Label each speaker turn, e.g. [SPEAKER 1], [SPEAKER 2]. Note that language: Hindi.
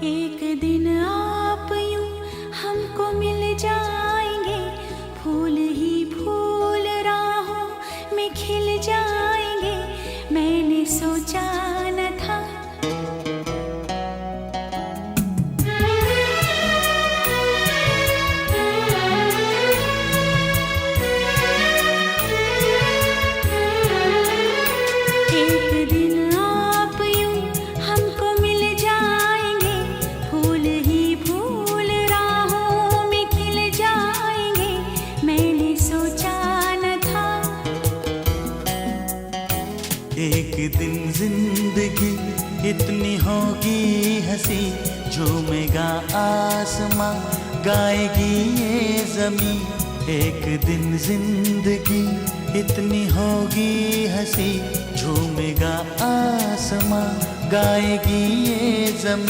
[SPEAKER 1] एक दिन आप यूं हमको मिल जाएंगे, फूल ही फूल राहों में खिल जाएंगे। मैंने सोचा न था एक दिन आप यूं हमको मिल जाएंगे, फूल ही फूल राहों में खिल जाएंगे। मैंने सोचा न था
[SPEAKER 2] एक दिन जिंदगी इतनी होगी हंसी, झूमेगा आसमां गाएगी ये जमी। एक दिन जिंदगी इतनी होगी हंसी, झूमेगा आसमां गाएगी ये जमी।